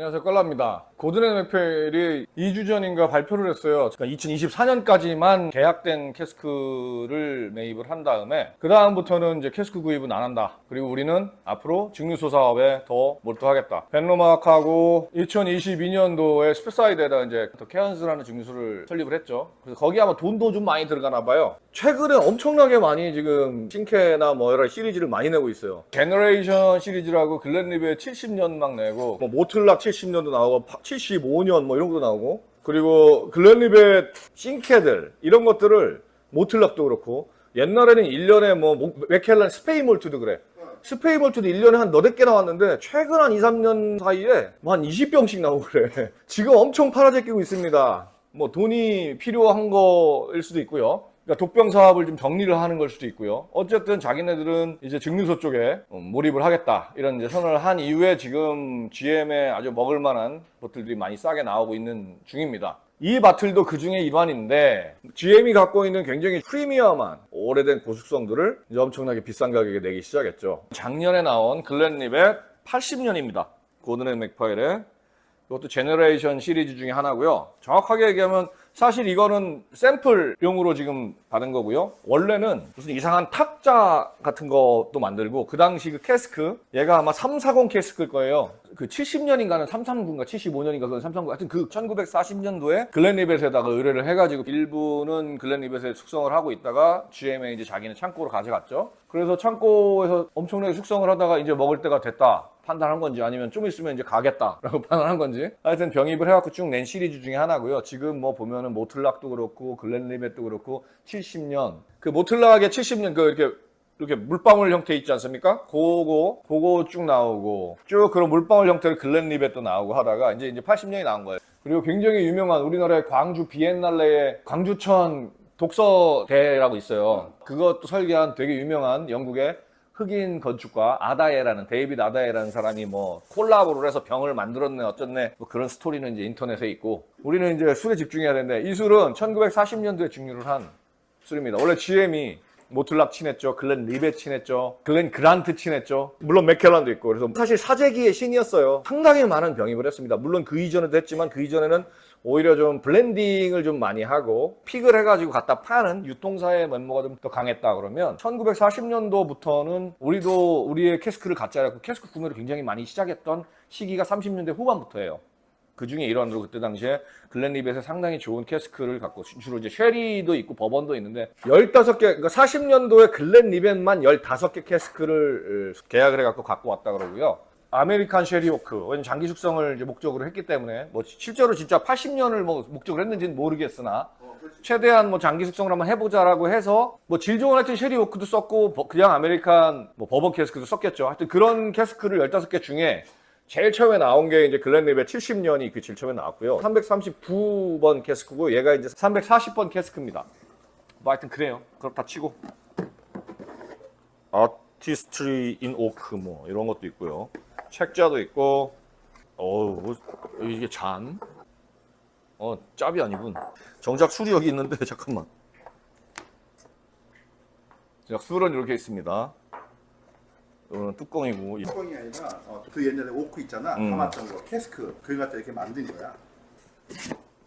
안녕하세요, 껄라입니다. 고든앤 맥펠이 2주 전인가 발표를 했어요. 그러니까 2024년까지만 계약된 캐스크를 매입을 한 다음에 그 다음부터는 이제 캐스크 구입은 안 한다. 그리고 우리는 앞으로 증류소 사업에 더 몰두하겠다. 벤로막하고 2022년도에 스페사이드에다 이제 더 케언스라는 증류소를 설립을 했죠. 그래서 거기 아마 돈도 좀 많이 들어가나 봐요. 최근에 엄청나게 많이 지금 신캐나 뭐 여러 시리즈를 많이 내고 있어요. 제너레이션 시리즈라고 글렌립의 70년 막 내고 뭐 모틀락 70년도 나오고 75년 뭐 이런 것도 나오고, 그리고 글렌립의 신캐들 이런 것들을 모틀락도 그렇고, 옛날에는 1년에 뭐 맥켈란 스페인 몰트도 그래. 스페인 몰트도 1년에 한 너댓 개 나왔는데 최근 한 2, 3년 사이에 뭐 한 20병씩 나오고 그래. 지금 엄청 팔아제끼고 있습니다. 뭐 돈이 필요한 거일 수도 있고요. 그러니까 독병 사업을 좀 정리를 하는 걸 수도 있고요. 어쨌든 자기네들은 이제 증류소 쪽에 몰입을 하겠다 이런 이제 선언을 한 이후에 지금 GM에 아주 먹을 만한 보틀들이 많이 싸게 나오고 있는 중입니다. 이 바틀도 그 중에 일환인데, GM이 갖고 있는 굉장히 프리미엄한 오래된 고숙성들을 이제 엄청나게 비싼 가격에 내기 시작했죠. 작년에 나온 글렌립의 80년입니다. 고든앤 맥펠의 이것도 제너레이션 시리즈 중에 하나고요. 정확하게 얘기하면 사실 이거는 샘플용으로 지금 받은 거고요. 원래는 무슨 이상한 탁자 같은 것도 만들고, 그 당시 그 캐스크, 얘가 아마 340 캐스크일 거예요. 그 70년인가는 339인가 75년인가 그건 339, 하여튼 그 1940년도에 글렌리벳에다가 의뢰를 해가지고 일부는 글렌리벳에 숙성을 하고 있다가 GM에 이제 자기는 창고로 가져갔죠. 그래서 창고에서 엄청나게 숙성을 하다가 이제 먹을 때가 됐다 판단한 건지, 아니면 좀 있으면 이제 가겠다라고 판단한 건지, 하여튼 병입을 해갖고 쭉 낸 시리즈 중에 하나고요. 지금 뭐 보면은 모틀락도 그렇고 글렌리벳도 그렇고 70년, 그 모틀락의 70년 그 이렇게 물방울 형태 있지 않습니까? 그거 쭉 나오고, 쭉 그런 물방울 형태로 글렌리벳도 나오고 하다가 이제 80년이 나온 거예요. 그리고 굉장히 유명한 우리나라의 광주 비엔날레의 광주천 독서대라고 있어요. 그것도 설계한 되게 유명한 영국의 흑인 건축가 아다에라는, 데이비드 아다에라는 사람이 뭐 콜라보를 해서 병을 만들었네 어쩌네 뭐 그런 스토리는 이제 인터넷에 있고, 우리는 이제 술에 집중해야 되는데 이 술은 1940년도에 증류를 한 술입니다. 원래 GM이 모틀락 친했죠, 글렌리벳 친했죠, 글렌 그란트 친했죠, 물론 맥켈란도 있고, 그래서 사실 사재기의 신이었어요. 상당히 많은 병입을 했습니다. 물론 그 이전에도 했지만 그 이전에는 오히려 좀 블렌딩을 좀 많이 하고 픽을 해가지고 갖다 파는 유통사의 면모가 좀 더 강했다. 그러면 1940년도부터는 우리도 우리의 캐스크를 갖지 않았고 캐스크 구매를 굉장히 많이 시작했던 시기가 30년대 후반부터예요. 그 중에 일환으로 그때 당시에 글렌리벳에 상당히 좋은 캐스크를 갖고, 주로 이제 쉐리도 있고 버번도 있는데 15개, 그러니까 40년도에 글렌리벳만 15개 캐스크를 계약을 해갖고 갖고 왔다 그러고요. 아메리칸 쉐리 오크, 왜냐면 장기 숙성을 이제 목적으로 했기 때문에, 뭐 실제로 진짜 80년을 뭐 목적으로 했는지는 모르겠으나 최대한 뭐 장기 숙성을 한번 해보자라고 해서 뭐 질 좋은 하여튼 쉐리 오크도 썼고 그냥 아메리칸 뭐 버번 캐스크도 썼겠죠. 하여튼 그런 캐스크를 15개 중에 제일 처음에 나온 게 이제 글렌립의 70년이 그 제일 처음에 나왔고요. 339번 캐스크고 얘가 이제 340번 캐스크입니다. 뭐 하여튼 그래요. 그렇다 치고 아티스트리 인 오크 뭐 이런 것도 있고요. 책자도 있고, 어우 이게 잔? 짭이 아니군. 정작 술이 여기 있는데 잠깐만. 정작 술은 이렇게 있습니다. 이거는 뚜껑이고. 뚜껑이 아니라 그 옛날에 오크 있잖아, 담았던 거 캐스크 그걸 갖다 이렇게 만든 거야.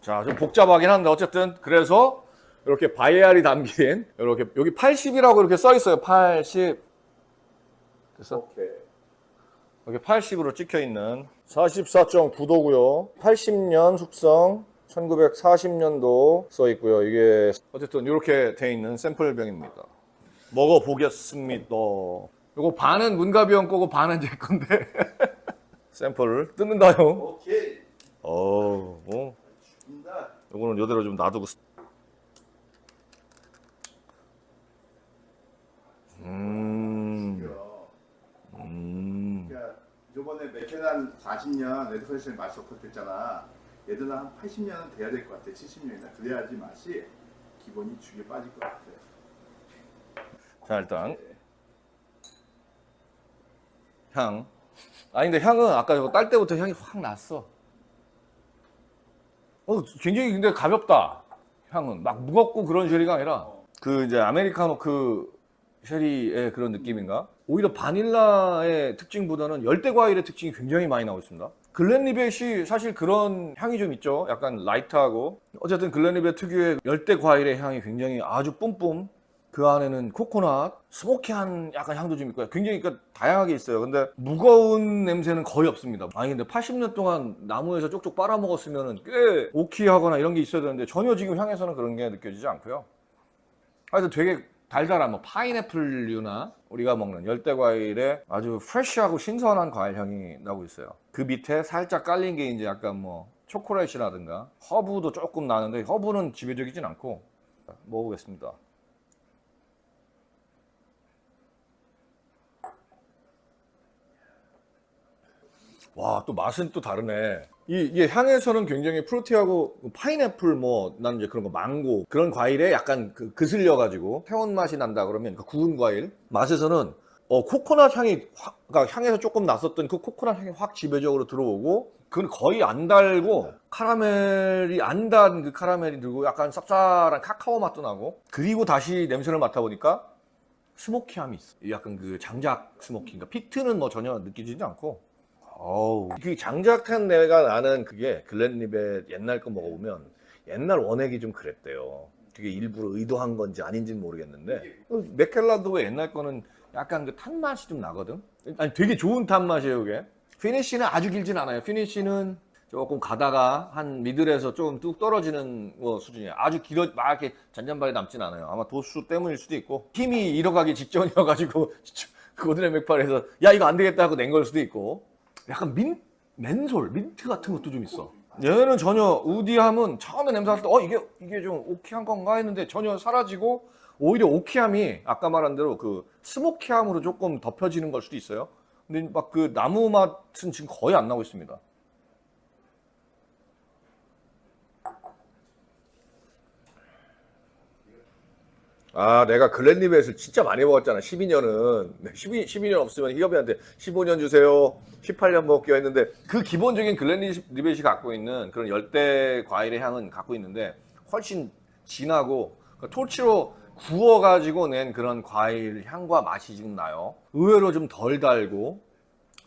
자, 좀 복잡하긴 한데 어쨌든 그래서 이렇게 바이알이 담긴 이렇게 여기 80이라고 이렇게 써 있어요. 80. 그래서 오케이. 여기 80으로 찍혀 있는 44.9도고요. 80년 숙성, 1940년도 써 있고요. 이게 어쨌든 이렇게 돼 있는 샘플병입니다. 먹어보겠습니다. 요거 반은 문가비 형 거고 반은 제 건데 샘플을 뜯는다요. 오케이. 뭐 죽인다. 요거는 이대로 좀 놔두고. 그러니까 이번에 맥켈란 40년 레드서시를 맛이 없었댔잖아. 얘들은 한 80년은 돼야 될 것 같아. 70년이나 그래야지 맛이 기본이 죽에 빠질 것 같아. 자, 일단 향. 아니 근데 향은 아까 저거 딸 때부터 향이 확 났어. 굉장히 근데 가볍다. 향은 막 무겁고 그런 쉐리가 아니라 그 이제 아메리카노 그 쉐리의 그런 느낌인가? 오히려 바닐라의 특징보다는 열대 과일의 특징이 굉장히 많이 나오고 있습니다. 글렌리벳이 사실 그런 향이 좀 있죠. 약간 라이트하고. 어쨌든 글렌리벳 특유의 열대 과일의 향이 굉장히 아주 뿜뿜. 그 안에는 코코넛, 스모키한 약간 향도 좀 있고요. 굉장히 그러니까 다양하게 있어요. 근데 무거운 냄새는 거의 없습니다. 아니 근데 80년 동안 나무에서 쪽쪽 빨아먹었으면 꽤 오키하거나 이런 게 있어야 되는데 전혀 지금 향에서는 그런 게 느껴지지 않고요. 하여튼 되게 달달한 뭐 파인애플류나 우리가 먹는 열대 과일의 아주 프레쉬하고 신선한 과일 향이 나고 있어요. 그 밑에 살짝 깔린 게 이제 약간 뭐 초콜릿이라든가 허브도 조금 나는데 허브는 지배적이진 않고. 먹어보겠습니다. 와, 또 맛은 또 다르네. 이게 향에서는 굉장히 프루티하고 파인애플 뭐 난 이제 그런 거 망고 그런 과일에 약간 그슬려가지고 태운 맛이 난다 그러면 그 구운 과일 맛에서는 코코넛 향이 그러니까 향에서 조금 났었던 그 코코넛 향이 확 지배적으로 들어오고 그건 거의 안 달고 카라멜이 안 단 그 카라멜이 들고 약간 쌉쌀한 카카오 맛도 나고 그리고 다시 냄새를 맡아보니까 스모키함이 있어. 약간 그 장작 스모키. 그러니까 피트는 뭐 전혀 느끼지도 않고. 어우, 그 장작한 내가 나는 그게 글렌리벳 옛날 거 먹어보면 옛날 원액이 좀 그랬대요. 그게 일부러 의도한 건지 아닌지는 모르겠는데 맥켈라도 옛날 거는 약간 그 탄맛이 좀 나거든. 아니 되게 좋은 탄맛이에요 그게. 피니쉬는 아주 길진 않아요. 피니쉬는 조금 가다가 한 미들에서 조금 뚝 떨어지는 뭐 수준이에요. 아주 길어 막 이렇게 잔잔바리 남진 않아요. 아마 도수 때문일 수도 있고 힘이 잃어가기 직전이어가지고 고든의 맥팔에서 야 이거 안 되겠다 하고 낸 걸 수도 있고. 약간 맨솔, 민트 같은 것도 좀 있어. 얘는 전혀 우디함은 처음에 냄새 났을 때 이게 좀 오키한 건가 했는데 전혀 사라지고 오히려 오키함이 아까 말한 대로 그 스모키함으로 조금 덮여지는 걸 수도 있어요. 근데 막 그 나무 맛은 지금 거의 안 나고 있습니다. 아, 내가 글렌리벳을 진짜 많이 먹었잖아. 12년은. 12년 없으면 희겁이한테 15년 주세요. 18년 먹기로 했는데 그 기본적인 글렌리벳이 갖고 있는 그런 열대 과일의 향은 갖고 있는데 훨씬 진하고 토치로 구워가지고 낸 그런 과일 향과 맛이 지금 나요. 의외로 좀 덜 달고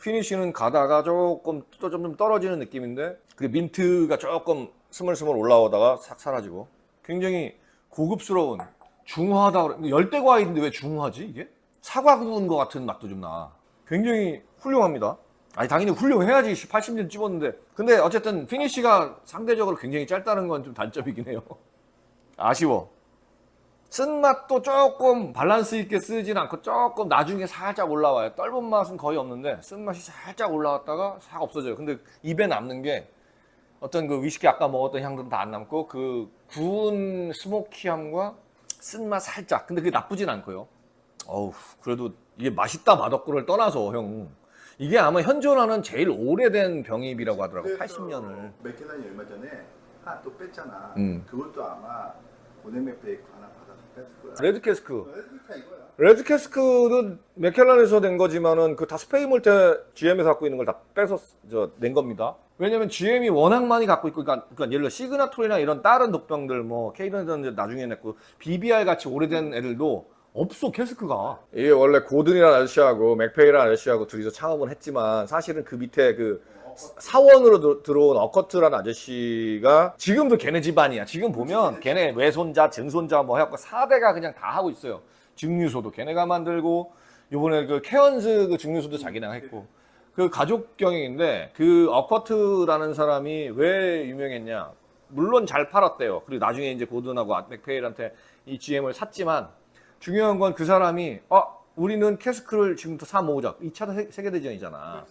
피니쉬는 가다가 조금 좀 떨어지는 느낌인데 그 민트가 조금 스물스물 올라오다가 싹 사라지고 굉장히 고급스러운 중화하다. 열대 과일인데 왜 중화지 이게? 사과 구운 것 같은 맛도 좀 나. 굉장히 훌륭합니다. 아니 당연히 훌륭해야지 80년 찍었는데. 근데 어쨌든 피니쉬가 상대적으로 굉장히 짧다는 건 좀 단점이긴 해요. 아쉬워. 쓴맛도 조금 밸런스 있게 쓰진 않고 조금 나중에 살짝 올라와요. 떫은 맛은 거의 없는데 쓴맛이 살짝 올라왔다가 싹 없어져요. 근데 입에 남는 게 어떤 그 위스키 아까 먹었던 향들은 다 안 남고 그 구운 스모키함과 쓴맛 살짝. 근데 그게 나쁘진 않고요. 어우, 그래도 이게 맛있다 맛없고를 떠나서 형 이게 아마 현존하는 제일 오래된 병입이라고 하더라고. 80년을. 맥켈란이 얼마 전에 하나 또 뺐잖아. 음. 그것도 아마 고네맥 페이크 하나 받아서 뺐을 거야. 레드 캐스크. 레드카 이거야. 레드 캐스크는 맥켈란에서 낸 거지만은 그 다 스페인 몰테 GM에서 갖고 있는 걸 다 빼서 낸 겁니다. 왜냐면 GM이 워낙 많이 갖고 있고, 그러니까 예를 들어 시그나토리나 이런 다른 독병들 뭐 케이던은 나중에 냈고 BBR 같이 오래된 애들도 없어 캐스크가. 이게 원래 고든이라는 아저씨하고 맥페이라는 아저씨하고 둘이서 창업은 했지만 사실은 그 밑에 그 사원으로 들어온 어커트라는 아저씨가 지금도 걔네 집안이야. 지금 보면 걔네 외손자, 증손자 뭐 해갖고 4대가 그냥 다 하고 있어요. 증류소도 걔네가 만들고 요번에 그 케언즈 그 증류소도 자기네가 했고 그 가족 경영인데 그 어커트라는 사람이 왜 유명했냐? 물론 잘 팔았대요. 그리고 나중에 이제 고든하고 맥페일한테 이 GM을 샀지만 중요한 건 그 사람이 우리는 캐스크를 지금부터 사 모으자. 2차 세계대전이잖아.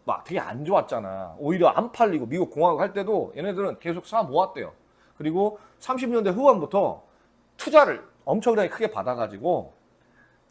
막 되게 안 좋았잖아. 오히려 안 팔리고 미국 공화국 할 때도 얘네들은 계속 사 모았대요. 그리고 30년대 후반부터 투자를 엄청나게 크게 받아가지고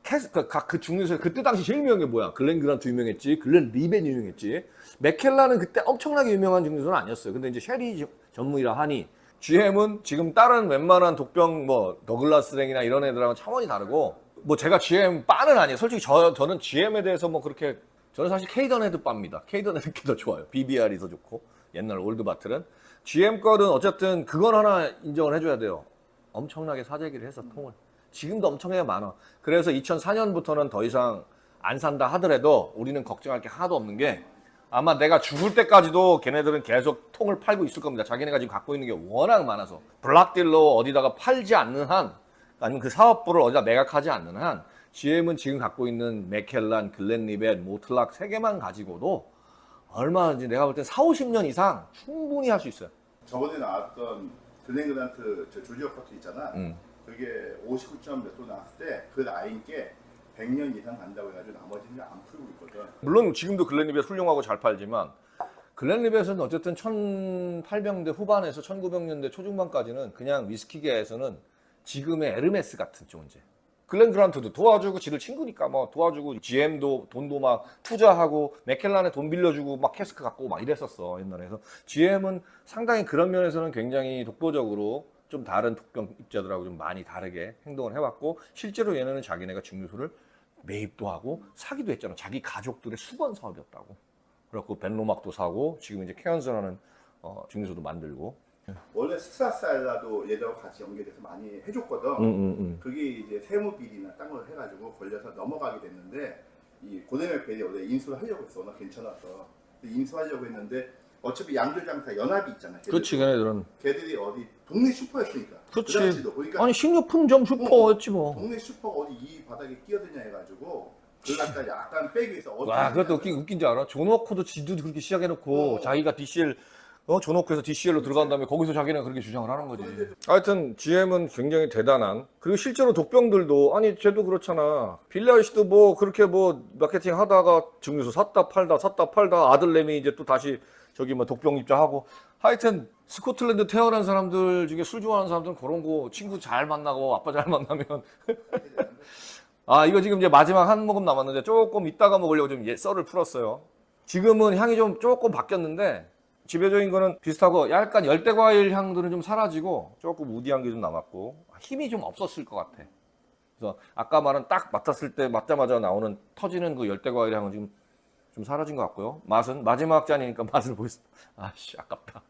각 그 중에서 그때 당시 제일 유명한 게 뭐야? 글렌 그란트 유명했지, 글렌 리벤 유명했지. 맥켈라는 그때 엄청나게 유명한 증류소는 아니었어요. 근데 이제 쉐리 전문이라 하니 GM은 지금 다른 웬만한 독병 뭐 더글라스랭이나 이런 애들하고 차원이 다르고 뭐 제가 GM 빠는 아니에요. 솔직히 저는 GM에 대해서 뭐 그렇게 저는 사실 케이던 헤드 빠입니다. 케이던 헤드가 더 좋아요. BBR이 더 좋고 옛날 올드 바틀은 GM 거는 어쨌든 그건 하나 인정을 해줘야 돼요. 엄청나게 사재기를 해서 통을 지금도 엄청나게 많아. 그래서 2004년부터는 더 이상 안 산다 하더라도 우리는 걱정할 게 하나도 없는 게 아마 내가 죽을 때까지도 걔네들은 계속 통을 팔고 있을 겁니다. 자기네가 지금 갖고 있는 게 워낙 많아서. 블락딜러 어디다가 팔지 않는 한, 아니면 그 사업부를 어디다 매각하지 않는 한, GM은 지금 갖고 있는 맥켈란, 글렌리벳, 모틀락 3개만 가지고도 얼마든지 내가 볼 때 4, 50년 이상 충분히 할 수 있어요. 저번에 나왔던 글렌 그란트 저 조지어 커트 있잖아. 그게 59점 몇 도 나왔을 때 그 라인께 100년 이상 간다고 해가지고 나머지는 안 풀고 있거든. 물론 지금도 글렌리벳 훌륭하고 잘 팔지만 글렌리벳은 어쨌든 1800년대 후반에서 1900년대 초중반까지는 그냥 위스키계에서는 지금의 에르메스 같은 존재. 글렌 그란트도 도와주고 지들 친구니까 뭐 도와주고 GM도 돈도 막 투자하고 맥켈란에 돈 빌려주고 막 캐스크 갖고 막 이랬었어 옛날에. 그래서 GM은 상당히 그런 면에서는 굉장히 독보적으로 좀 다른 독병 입자들하고 좀 많이 다르게 행동을 해왔고 실제로 얘네는 자기네가 증류소를 매입도 하고 사기도 했잖아. 자기 가족들의 수건 사업이었다고. 그래갖고 벤로막도 사고 지금 이제 케언스라는 증류소도 만들고. 원래 스트라살라도 얘들하고 같이 연계돼서 많이 해줬거든. 그게 이제 세무 비리나 딴 걸 해가지고 걸려서 넘어가게 됐는데 이 고데멜펠이 원래 인수를 하려고 했어. 워낙 괜찮았어. 근데 인수하려고 했는데 어차피 양조장 다 연합이 있잖아. 그렇지 걔네들은. 걔들이 어디 동네 슈퍼였으니까. 그렇지. 그 당시도 보니까 아니 식료품점 슈퍼였지 뭐. 동네 슈퍼가 어디 이 바닥에 끼어드냐 해가지고 그걸 갖다 약간 빼기 위해서 와 그것도 웃긴 줄 알아? 존워커도 지도 그렇게 시작해놓고 자기가 DCL 존워커에서 DCL로 들어간 다음에 거기서 자기는 그렇게 주장을 하는 거지. 하여튼 GM은 굉장히 대단한. 그리고 실제로 독병들도 아니 쟤도 그렇잖아. 빌라이시도 뭐 그렇게 뭐 마케팅 하다가 증류소 샀다 팔다 아들내미 이제 또 다시 저기 뭐 독병 입자하고. 하여튼 스코틀랜드 태어난 사람들 중에 술 좋아하는 사람들은 그런 거 친구 잘 만나고 아빠 잘 만나면 아 이거 지금 이제 마지막 한 모금 남았는데 조금 이따가 먹으려고 좀 썰을 풀었어요. 지금은 향이 좀 조금 바뀌었는데 지배적인 거는 비슷하고 약간 열대과일 향들은 좀 사라지고 조금 우디한 게 좀 남았고 힘이 좀 없었을 것 같아. 그래서 아까 말한 딱 맡았을 때 맡자마자 나오는 터지는 그 열대과일 향은 지금 좀 사라진 것 같고요. 맛은 마지막 잔이니까 맛을 보겠습니다. 아씨 아깝다.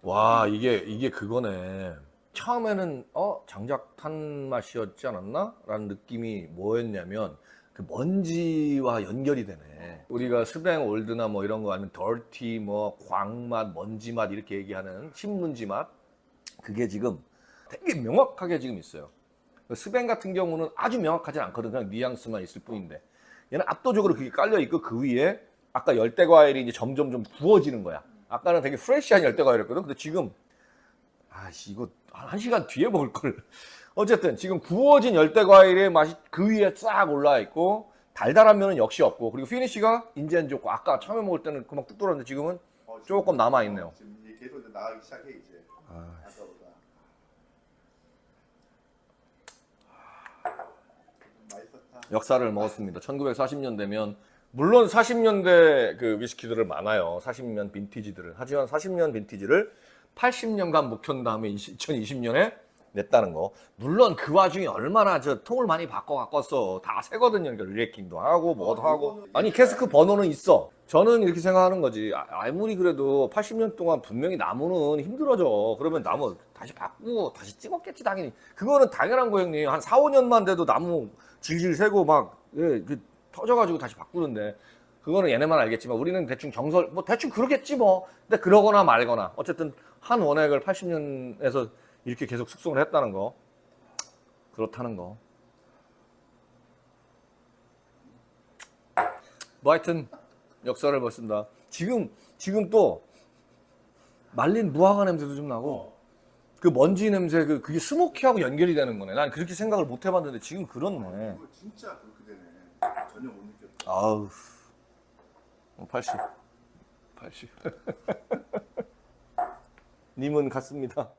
와 이게 그거네. 처음에는 장작 탄 맛이었지 않았나? 라는 느낌이 뭐였냐면 그 먼지와 연결이 되네. 우리가 스뱅 올드나 뭐 이런 거 아니면 덜티 뭐 광맛, 먼지 맛 이렇게 얘기하는 신문지 맛 그게 지금 되게 명확하게 지금 있어요. 스뱅 같은 경우는 아주 명확하지 않거든. 그냥 뉘앙스만 있을 뿐인데 얘는 압도적으로 그게 깔려 있고 그 위에 아까 열대 과일이 이제 점점 좀 구워지는 거야. 아까는 되게 프레시한 열대 과일이었거든. 근데 지금 아씨 이거 한 시간 뒤에 먹을 걸. 어쨌든 지금 구워진 열대 과일의 맛이 그 위에 싹 올라 있고 달달한 면은 역시 없고 그리고 피니쉬가 이제는 좋고 아까 처음에 먹을 때는 금방 뚝 떨어졌는데 지금은 조금 남아 있네요. 지금 이제 계속 이제 나가기 시작해 이제. 아까보다. 맛있었다. 역사를 먹었습니다. 1940년대면 물론 40년대 그 위스키들을 많아요. 40년 빈티지들을. 하지만 40년 빈티지를 80년간 묵혀온 다음에 2020년에 냈다는 거. 물론 그 와중에 얼마나 저 통을 많이 바꿨어. 다 새거든요. 그러니까 리레킹도 하고 뭐도 하고. 아니 캐스크 번호는 있어. 저는 이렇게 생각하는 거지. 아무리 그래도 80년 동안 분명히 나무는 힘들어져. 그러면 나무 다시 바꾸고 다시 찍었겠지 당연히. 그거는 당연한 거 형님. 한 4, 5년만 돼도 나무 질질 새고 막 터져가지고 다시 바꾸는데 그거는 얘네만 알겠지만 우리는 대충 정설 뭐 대충 그러겠지 뭐. 근데 그러거나 말거나 어쨌든 한 원액을 80년에서 이렇게 계속 숙성을 했다는 거 그렇다는 거. 뭐 하여튼 역사를 봤습니다. 지금 또 말린 무화과 냄새도 좀 나고 그 먼지 냄새 그게 스모키하고 연결이 되는 거네. 난 그렇게 생각을 못 해봤는데 지금 그렇네. 이거 진짜 그렇게 되네. 전혀 못 느꼈어. 아우 80 님은 같습니다.